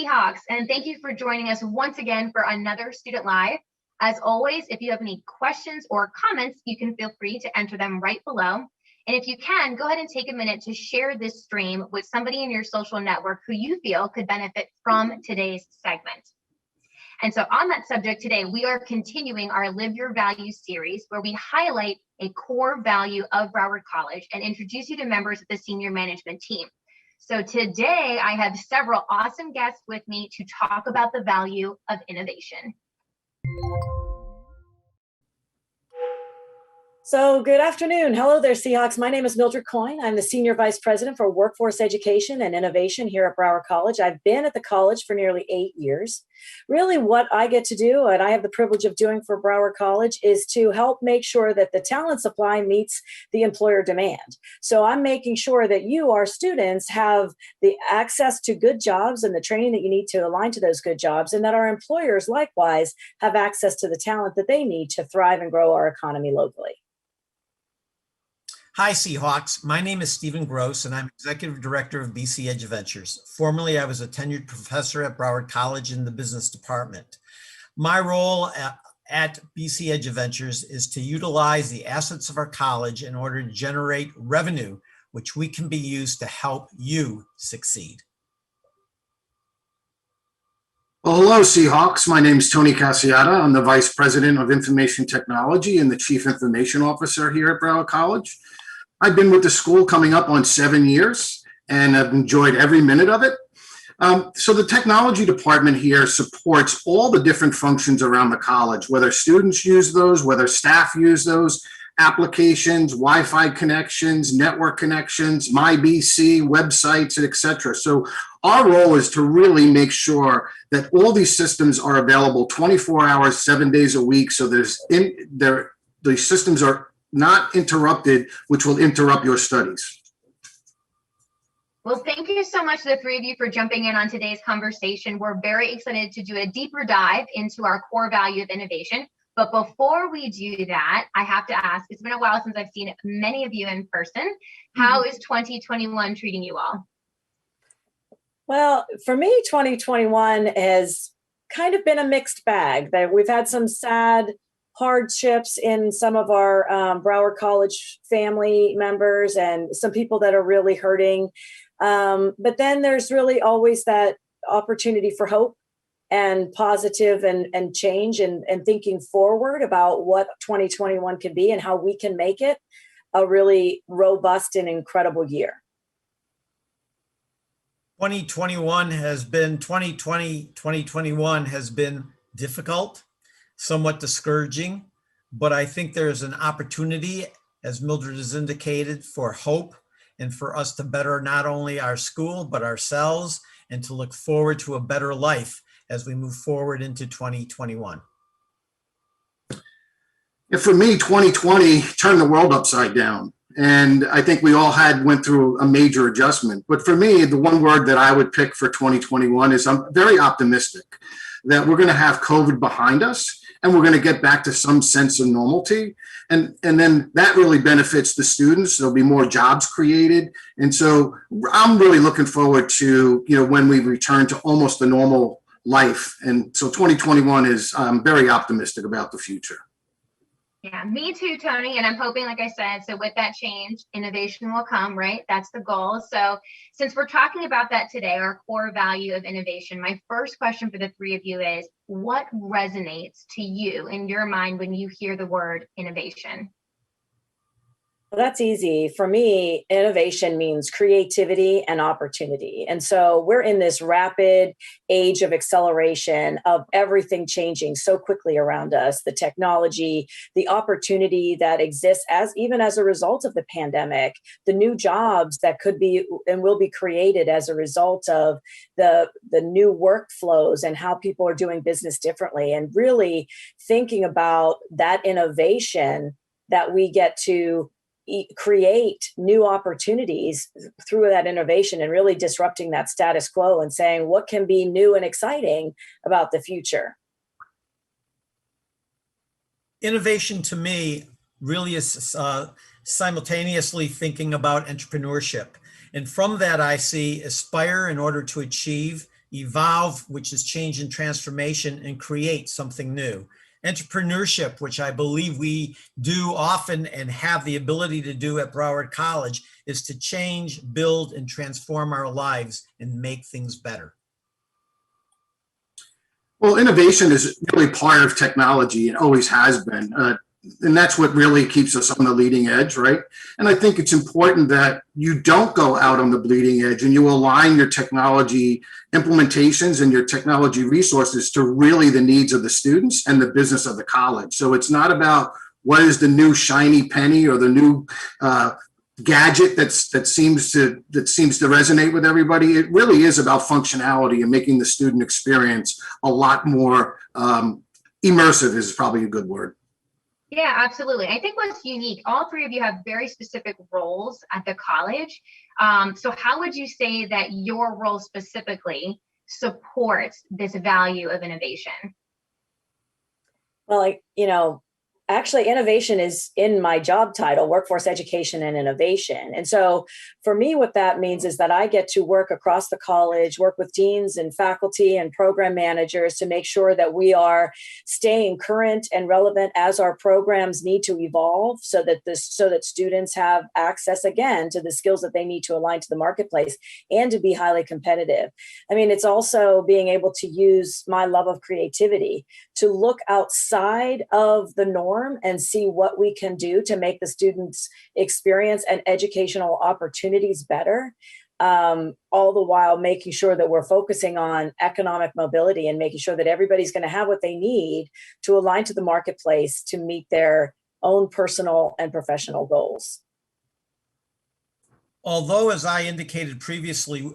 Seahawks, and thank you for joining us once again for another Student Live. As always, if you have any questions or comments, you can feel free to enter them right below. And if you can, go ahead and take a minute to share this stream with somebody in your social network who you feel could benefit from today's segment. And so on that subject today, we are continuing our Live Your Values series, where we highlight a core value of Broward College and introduce you to members of the senior management team. So today I have several awesome guests with me to talk about the value of innovation. So good afternoon. Hello there, Seahawks. My name is Mildred Coyne. I'm the Senior Vice President for Workforce Education and Innovation here at Broward College. I've been at the college for nearly 8 years. Really what I get to do, and I have the privilege of doing for Broward College, is to help make sure that the talent supply meets the employer demand. So I'm making sure that you, our students, have the access to good jobs and the training that you need to align to those good jobs, and that our employers likewise have access to the talent that they need to thrive and grow our economy locally. Hi, Seahawks. My name is Stephen Gross, and I'm Executive Director of BC EduVentures. Formerly, I was a tenured professor at Broward College in the business department. My role at BC EduVentures is to utilize the assets of our college in order to generate revenue, which we can be used to help you succeed. Well, hello, Seahawks. My name is Tony Cassiata. I'm the Vice President of Information Technology and the Chief Information Officer here at Broward College. I've been with the school coming up on 7 years, and I've enjoyed every minute of it. So the technology department here supports all the different functions around the college, whether students use those, whether staff use those, applications, Wi-Fi connections, network connections, MyBC, websites, etc. So our role is to really make sure that all these systems are available 24 hours, 7 days a week. So the systems are not interrupted, which will interrupt your studies. Well, thank you so much to the three of you for jumping in on today's conversation. We're very excited to do a deeper dive into our core value of innovation. But before we do that, I have to ask, it's been a while since I've seen many of you in person. How is 2021 treating you all? Well, for me, 2021 has kind of been a mixed bag. We've had some sad hardships in some of our Broward College family members and some people that are really hurting. But then there's really always that opportunity for hope and positive and change and thinking forward about what 2021 can be and how we can make it a really robust and incredible year. 2021 has been difficult, somewhat discouraging, but I think there's an opportunity, as Mildred has indicated, for hope and for us to better not only our school, but ourselves, and to look forward to a better life as we move forward into 2021. Yeah, for me, 2020 turned the world upside down. And I think we all went through a major adjustment. But for me, the one word that I would pick for 2021 is I'm very optimistic that we're going to have COVID behind us and we're going to get back to some sense of normalcy. And then that really benefits the students. There'll be more jobs created. And so I'm really looking forward to, when we return to almost a normal life. And so 2021 is, I'm very optimistic about the future. Yeah, me too, Tony. And I'm hoping, like I said, so with that change, innovation will come, right? That's the goal. So since we're talking about that today, our core value of innovation, my first question for the three of you is, what resonates to you in your mind when you hear the word innovation? Well, that's easy. For me, innovation means creativity and opportunity. And so we're in this rapid age of acceleration of everything changing so quickly around us, the technology, the opportunity that exists even as a result of the pandemic, the new jobs that could be and will be created as a result of the new workflows and how people are doing business differently, and really thinking about that innovation that we get to create new opportunities through that innovation and really disrupting that status quo and saying what can be new and exciting about the future. Innovation to me really is simultaneously thinking about entrepreneurship. And from that, I see aspire in order to achieve, evolve, which is change and transformation, and create something new. Entrepreneurship, which I believe we do often and have the ability to do at Broward College, is to change, build, and transform our lives and make things better. Well, innovation is really part of technology and always has been. And that's what really keeps us on the leading edge, right? And I think it's important that you don't go out on the bleeding edge and you align your technology implementations and your technology resources to really the needs of the students and the business of the college. So it's not about what is the new shiny penny or the new gadget that seems to resonate with everybody. It really is about functionality and making the student experience a lot more immersive is probably a good word. Yeah, absolutely. I think what's unique, all three of you have very specific roles at the college. So how would you say that your role specifically supports this value of innovation? Well, actually, innovation is in my job title, workforce education and innovation. And so for me, what that means is that I get to work across the college, work with deans and faculty and program managers to make sure that we are staying current and relevant as our programs need to evolve so that students have access again to the skills that they need to align to the marketplace and to be highly competitive. I mean, it's also being able to use my love of creativity to look outside of the norm and see what we can do to make the students' experience and educational opportunities better, all the while making sure that we're focusing on economic mobility and making sure that everybody's going to have what they need to align to the marketplace to meet their own personal and professional goals. Although, as I indicated previously,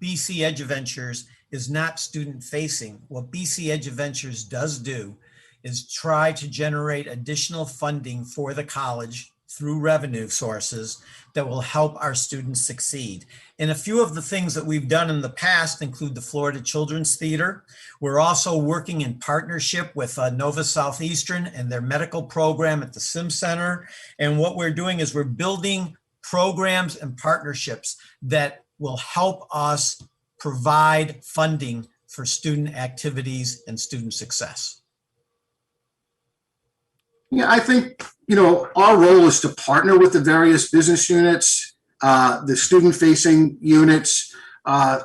BC EdUventures is not student-facing, what BC EdUventures does do is try to generate additional funding for the college through revenue sources that will help our students succeed. And a few of the things that we've done in the past include the Florida Children's Theater. We're also working in partnership with Nova Southeastern and their medical program at the Sim Center. And what we're doing is we're building programs and partnerships that will help us provide funding for student activities and student success. Yeah, I think, our role is to partner with the various business units, the student-facing units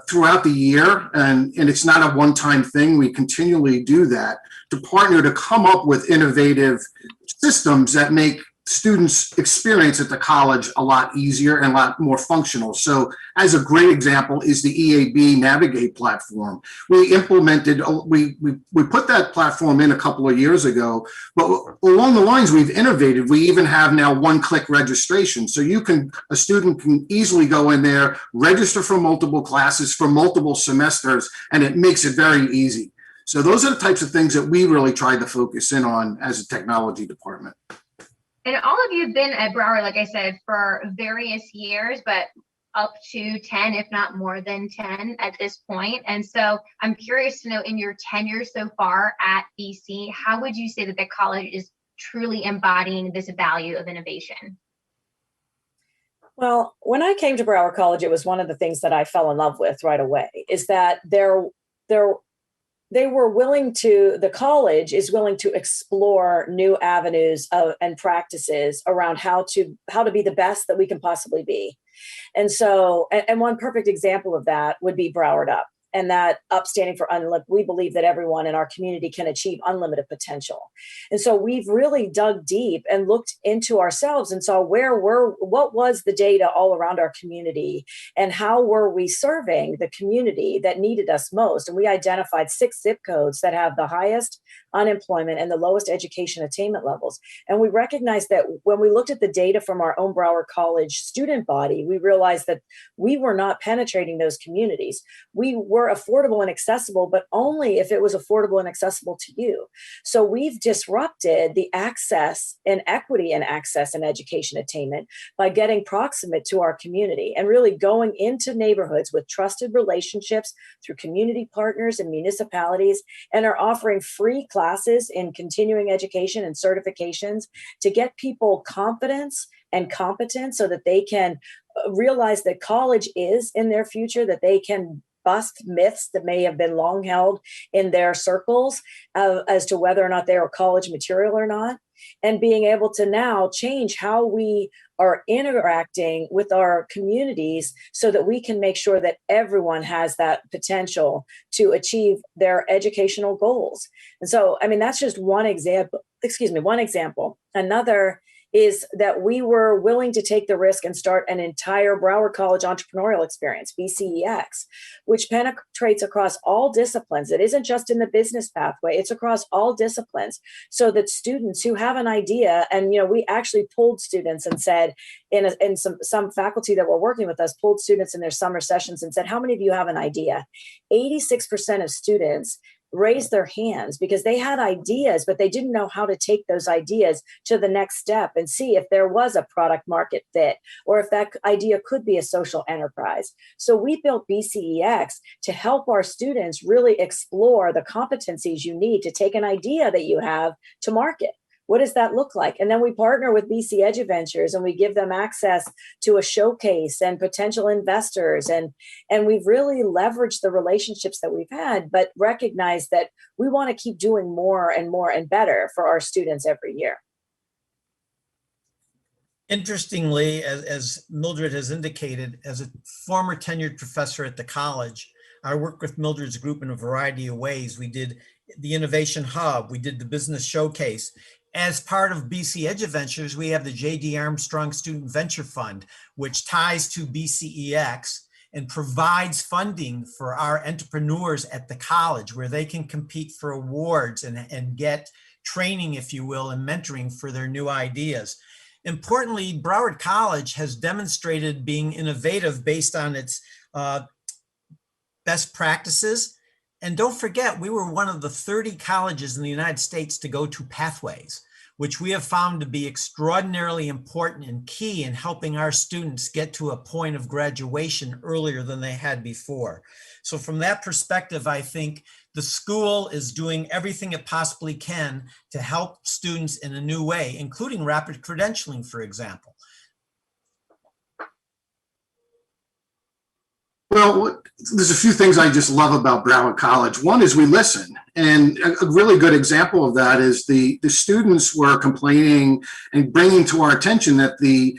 throughout the year. And it's not a one-time thing. We continually do that to partner to come up with innovative systems that make students' experience at the college a lot easier and a lot more functional. So as a great example is the EAB Navigate platform. We implemented, we put that platform in a couple of years ago, but along the lines we've innovated. We even have now one-click registration. So a student can easily go in there, register for multiple classes for multiple semesters, and it makes it very easy. So those are the types of things that we really try to focus in on as a technology department. And all of you have been at Broward, like I said, for various years, but up to 10, if not more than 10 at this point. And so I'm curious to know, in your tenure so far at BC, how would you say that the college is truly embodying this value of innovation? Well, when I came to Broward College, it was one of the things that I fell in love with right away, is that the college is willing to explore new avenues and practices around how to be the best that we can possibly be. And so, and one perfect example of that would be Broward Up. And that up standing for unlimited, we believe that everyone in our community can achieve unlimited potential. And so we've really dug deep and looked into ourselves and saw what was the data all around our community and how were we serving the community that needed us most. And we identified 6 zip codes that have the highest unemployment and the lowest education attainment levels. And we recognized that when we looked at the data from our own Broward College student body, we realized that we were not penetrating those communities. We were affordable and accessible, but only if it was affordable and accessible to you. So we've disrupted the access and equity and access and education attainment by getting proximate to our community and really going into neighborhoods with trusted relationships through community partners and municipalities, and are offering free classes in continuing education and certifications to get people confidence and competence so that they can realize that college is in their future, that they can bust myths that may have been long held in their circles as to whether or not they are college material or not, and being able to now change how we are interacting with our communities so that we can make sure that everyone has that potential to achieve their educational goals. And so, I mean, that's just one example. One example. Another is that we were willing to take the risk and start an entire Broward College entrepreneurial experience, BCEX, which penetrates across all disciplines. It isn't just in the business pathway, it's across all disciplines, so that students who have an idea, and we actually pulled students and said, in some faculty that were working with us, pulled students in their summer sessions and said, how many of you have an idea? 86% of students raised their hands because they had ideas, but they didn't know how to take those ideas to the next step and see if there was a product market fit or if that idea could be a social enterprise. So we built BCEX to help our students really explore the competencies you need to take an idea that you have to market. What does that look like? And then we partner with BC EduVentures and we give them access to a showcase and potential investors. And we've really leveraged the relationships that we've had, but recognize that we want to keep doing more and more and better for our students every year. Interestingly, as Mildred has indicated, as a former tenured professor at the college, I worked with Mildred's group in a variety of ways. We did the Innovation Hub, we did the Business Showcase. As part of BC EduVentures, we have the J.D. Armstrong Student Venture Fund, which ties to BCEX and provides funding for our entrepreneurs at the college where they can compete for awards and get training, if you will, and mentoring for their new ideas. Importantly, Broward College has demonstrated being innovative based on its best practices. And don't forget, we were one of the 30 colleges in the United States to go to Pathways, which we have found to be extraordinarily important and key in helping our students get to a point of graduation earlier than they had before. So from that perspective, I think the school is doing everything it possibly can to help students in a new way, including rapid credentialing, for example. Well, there's a few things I just love about Broward College. One is we listen. And a really good example of that is the students were complaining and bringing to our attention that the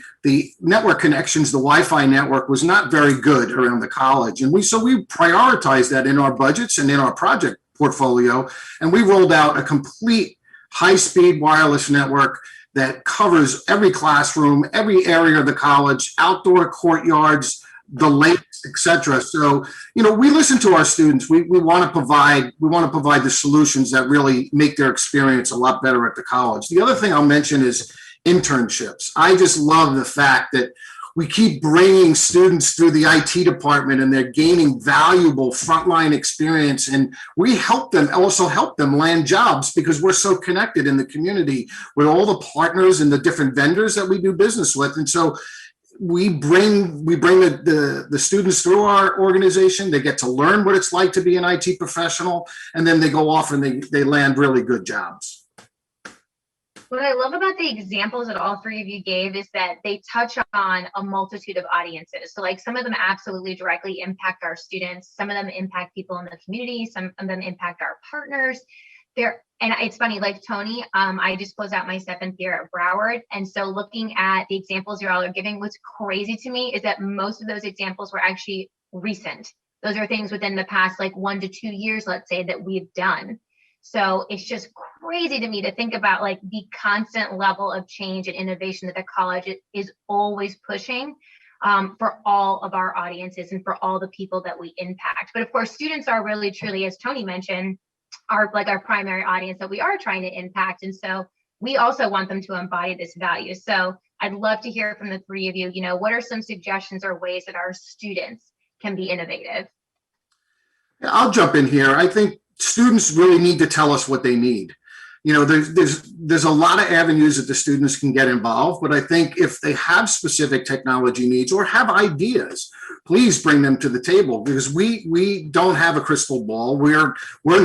network connections, the Wi-Fi network, was not very good around the college. And so we prioritized that in our budgets and in our project portfolio. And we rolled out a complete high-speed wireless network that covers every classroom, every area of the college, outdoor courtyards, the lakes, etc. So, we listen to our students. We want to provide the solutions that really make their experience a lot better at the college. The other thing I'll mention is internships. I just love the fact that we keep bringing students through the IT department and they're gaining valuable frontline experience, and we also help them land jobs because we're so connected in the community with all the partners and the different vendors that we do business with. And so we bring the students through our organization. They get to learn what it's like to be an IT professional, and then they go off and they land really good jobs. What I love about the examples that all three of you gave is that they touch on a multitude of audiences. So like some of them absolutely directly impact our students. Some of them impact people in the community. Some of them impact our partners. And it's funny, like Tony, I just closed out my 7th year at Broward. And so looking at the examples you all are giving, what's crazy to me is that most of those examples were actually recent. Those are things within the past like 1 to 2 years, let's say, that we've done. So it's just crazy to me to think about like the constant level of change and innovation that the college is always pushing for all of our audiences and for all the people that we impact. But of course, students are really, truly, as Tony mentioned, are like our primary audience that we are trying to impact. And so we also want them to embody this value. So I'd love to hear from the three of you, what are some suggestions or ways that our students can be innovative? I'll jump in here. I think students really need to tell us what they need. There's a lot of avenues that the students can get involved, but I think if they have specific technology needs or have ideas, please bring them to the table, because we don't have a crystal ball. We're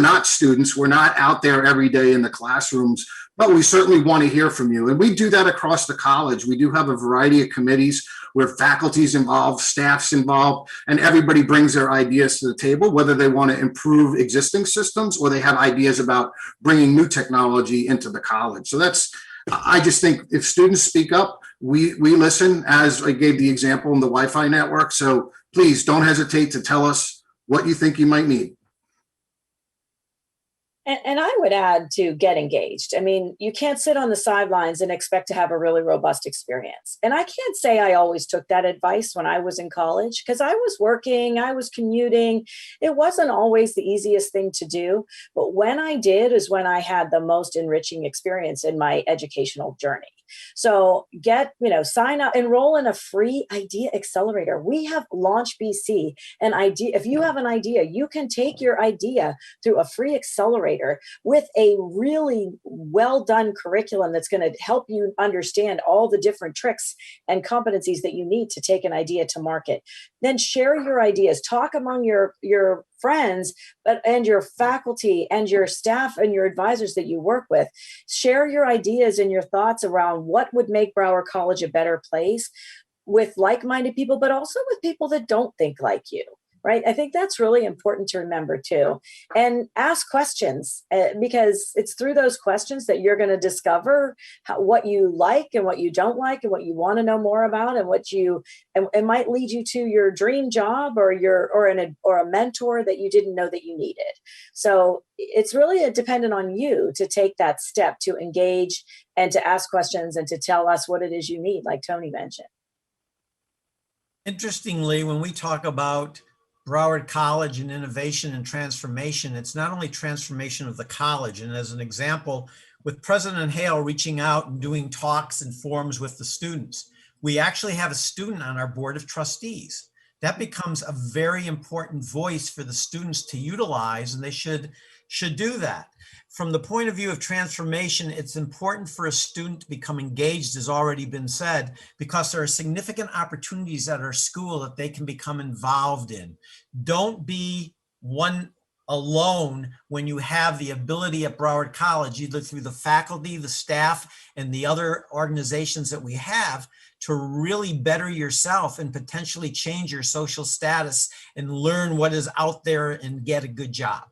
not students. We're not out there every day in the classrooms But we certainly want to hear from you. And we do that across the college. We do have a variety of committees where faculty's involved, staff's involved, and everybody brings their ideas to the table, whether they want to improve existing systems or they have ideas about bringing new technology into the college. So I just think if students speak up, we listen, as I gave the example in the Wi-Fi network. So please don't hesitate to tell us what you think you might need. And I would add to get engaged. I mean, you can't sit on the sidelines and expect to have a really robust experience. And I can't say I always took that advice when I was in college because I was working, I was commuting. It wasn't always the easiest thing to do. But when I did is when I had the most enriching experience in my educational journey. So sign up, enroll in a free idea accelerator. We have Launch BC, an idea. If you have an idea, you can take your idea through a free accelerator with a really well done curriculum that's going to help you understand all the different tricks and competencies that you need to take an idea to market. Then share your ideas, talk among your friends, and your faculty and your staff and your advisors that you work with. Share your ideas and your thoughts around what would make Broward College a better place with like-minded people, but also with people that don't think like you, right? I think that's really important to remember too. And ask questions because it's through those questions that you're going to discover what you like and what you don't like and what you want to know more about and it might lead you to your dream job or a mentor that you didn't know that you needed. So it's really dependent on you to take that step to engage and to ask questions and to tell us what it is you need, like Tony mentioned. Interestingly, when we talk about Broward College and innovation and transformation, it's not only transformation of the college. And as an example, with President Hale reaching out and doing talks and forums with the students, we actually have a student on our board of trustees. That becomes a very important voice for the students to utilize, and they should do that. From the point of view of transformation, it's important for a student to become engaged, as already been said, because there are significant opportunities at our school that they can become involved in. Don't be one alone when you have the ability at Broward College, either through the faculty, the staff, and the other organizations that we have, to really better yourself and potentially change your social status and learn what is out there and get a good job.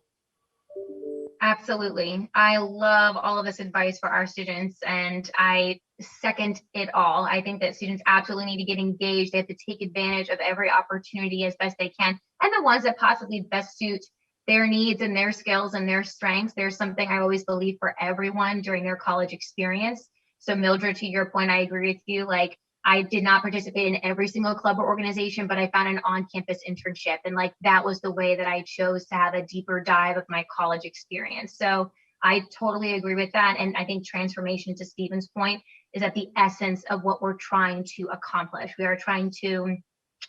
Absolutely. I love all of this advice for our students, and I second it all. I think that students absolutely need to get engaged. They have to take advantage of every opportunity as best they can, and the ones that possibly best suit their needs and their skills and their strengths. There's something I always believe for everyone during their college experience. So Mildred, to your point, I agree with you. Like, I did not participate in every single club or organization, but I found an on-campus internship. And that was the way that I chose to have a deeper dive of my college experience. So I totally agree with that. And I think transformation, to Stephen's point, is at the essence of what we're trying to accomplish. We are trying to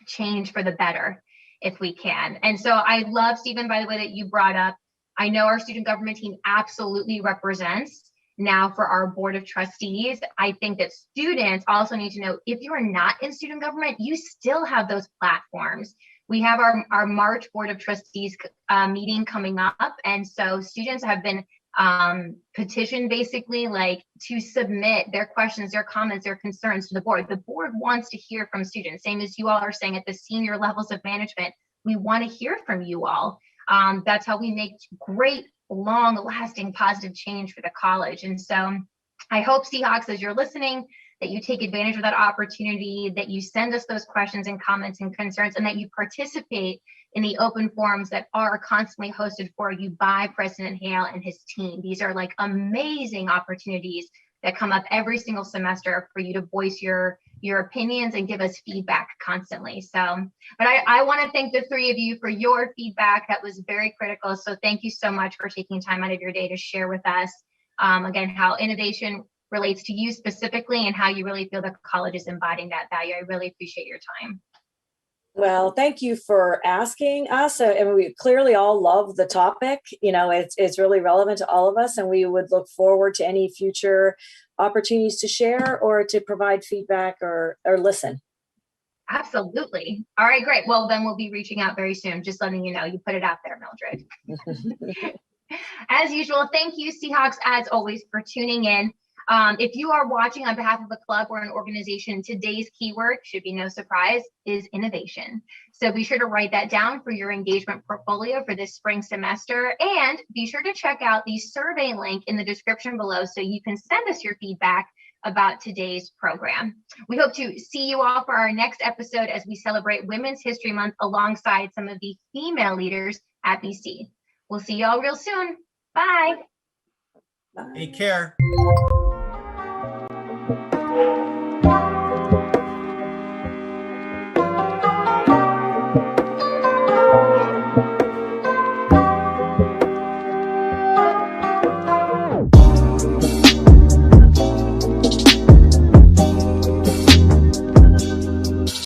change for the better if we can. And so I love, Stephen, by the way, that you brought up, I know our student government team absolutely represents now for our board of trustees. I think that students also need to know, if you are not in student government, you still have those platforms. We have our March board of trustees meeting coming up. And so students have been petitioned basically to submit their questions, their comments, their concerns to the board. The board wants to hear from students, same as you all are saying at the senior levels of management. We want to hear from you all. That's how we make great, long-lasting positive change for the college. And so I hope, Seahawks, as you're listening, that you take advantage of that opportunity, that you send us those questions and comments and concerns, and that you participate in the open forums that are constantly hosted for you by President Hale and his team. These are amazing opportunities that come up every single semester for you to voice your opinions and give us feedback constantly. So, but I want to thank the three of you for your feedback. That was very critical. So thank you so much for taking time out of your day to share with us, again, how innovation relates to you specifically and how you really feel the college is embodying that value. I really appreciate your time. Well, thank you for asking us. And we clearly all love the topic. It's really relevant to all of us, and we would look forward to any future opportunities to share or to provide feedback or listen. Absolutely. All right, great. Well, then we'll be reaching out very soon. Just letting you know, you put it out there, Mildred. As usual, thank you, Seahawks, as always, for tuning in. If you are watching on behalf of a club or an organization, today's keyword, should be no surprise, is innovation. So be sure to write that down for your engagement portfolio for this spring semester. And be sure to check out the survey link in the description below so you can send us your feedback about today's program. We hope to see you all for our next episode as we celebrate Women's History Month alongside some of the female leaders at BC. We'll see you all real soon. Bye. Bye. Take care.